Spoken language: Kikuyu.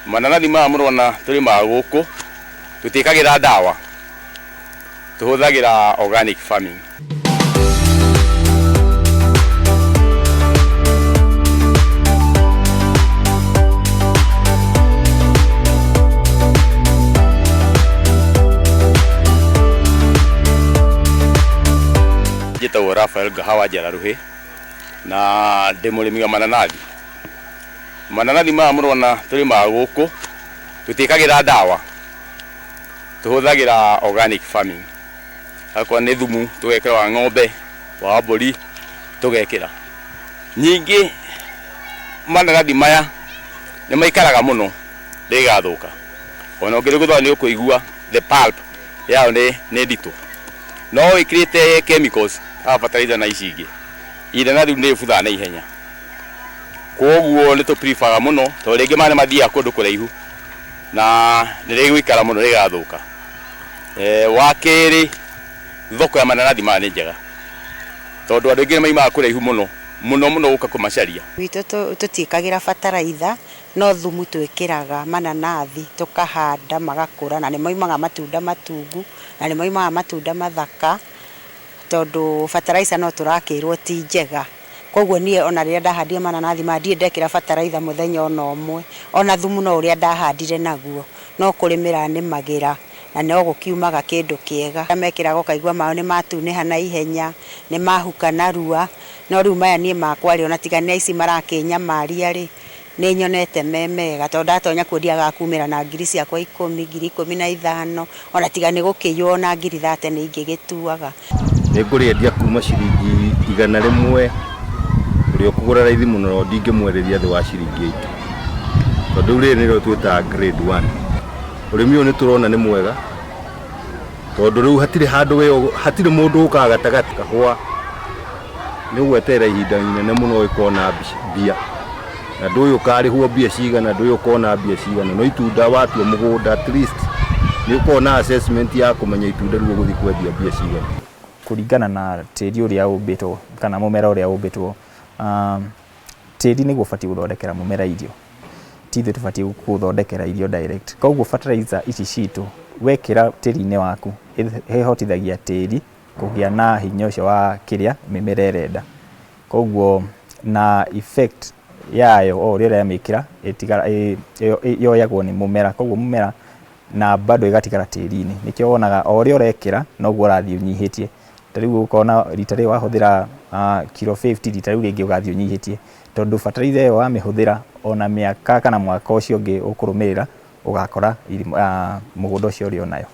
mananathi maya mũrona tũrĩmaga gũkũ tũtiĩkagĩra ndawa, tũhũthagĩra organic farming. Njĩtagwo Rafael Gahawa Njararuhĩ na ndĩ mũrĩmi wa mananathi. Mananathi maya mũrona tũrĩmaga gũkũ tũtiĩkagĩra ndawa, tũhũthagĩra organic farming. Akorwo nĩ thumu tũgekĩra wa ng'ombe, wa mbũri tũgekĩra. Ningĩ mananathi maya nĩ maikaraga mũno ndĩgathũka. Ona ũngĩrĩgũthwa nĩ ũkũigua the pulp yao nĩ nditũ. No wĩkĩrĩte chemicals fertilizer na ici ingĩ, inanathi nĩ ĩbuthaga na ihenya. Koguo nĩ tũpreferga mũno tondũ rĩngĩ maya nĩ mathiaga kũndũ kũraihu na nĩ rĩgũikara mũno rĩgathũka. Wa kerĩ, thoko ya mananathi maya nĩ njega tondũ andũ aingĩ nĩ maimaga kũraihu mũno gũka kũmacaria. Gwitũ tũtiĩkagĩra fertilizer, no thumu twĩkĩraga mananathi tũkahanda magakũra na nĩ moimaga matunda matungu na nĩ moimaga matunda mathaka tondũ fertilizer no tũrakĩrwo ti njega. Koguo niĩ ona rĩrĩa ndahandire mananathi maya ndirĩ ndekĩra fertilizer mũthenya ona ũmwe, ona thumu no ũrĩa ndahandire naguo, no kũrĩmĩra nĩmagĩra na no gũkiumaga kĩndũ kĩega. Mekĩraga ũkaigua mao nĩ matunĩha na ihenya, nĩ mahuka narua, no rĩu maya niĩ makwa rĩ ona tiga nĩ ici marakĩnyamaria rĩ, nĩ nyonete me mega tondũ ndatonya kwendia gakumĩra na ngiri ciakwa 10, ngiri 15, ona tiga nĩ gũkĩiywo na ngiri 30 nĩ ingĩgĩtuaga. Nĩ ngũrĩendia kuma ciringi 100 ũrĩa ũkũgũra raithi mũno ndingĩmwenderia thĩ wa ciringi 80 tondũ rĩrĩ nĩrĩo twĩtaga grade 1. Ũrĩmi ũyũ nĩ tũrona nĩ mwega tondũ rĩu hatirĩ mũndũ ũkaga gatagatĩ kahũa nĩ ũgweterera ihinda inene mũno ũkona mbia na ndũĩ ũkarĩhwo mbia cigana, ndũĩ ũkona mbia cigana. No itunda watua mũgũnda at least nĩ ũkona assessment ya kũmenya itunda rĩu ũgũthiĩ kwendia mbia cigana. Kũringana na tĩri ũrĩa ũmbĩtwo kana mũmera ũrĩa ũmbĩtwo, tĩri nĩguo ũbatiĩ gũthondekera mũmera irio, ti ithuĩ tũbatiĩ gũthondekera irio direct. Koguo fertilizer ici citũ wekĩra tĩri-inĩ waku ĩhotithagia tĩri kũgĩa na hinya ũcio wa kĩrĩa mĩmera ĩrenda. Koguo na effect yayo o ũrĩa ũramĩkĩra yoyagwo nĩ mũmera, koguo mũmera na bado ĩgatigara tĩri-inĩ. Nĩkĩo wonaga o ũrĩa ũrekĩra noguo ũrathiĩ ũnyihĩtie. Tarĩu ũkona rita rĩu wahũthĩra kilo 50, rita rĩu rĩngĩ ũgathiĩ ũnyihĩtie tondũ fertilizer ĩyo wamĩhũthĩra ona mĩaka kana mwaka ũcio ũngĩ ũkũrũmĩrĩra ũgakora mũgũnda ũcio ũrĩ o nayo.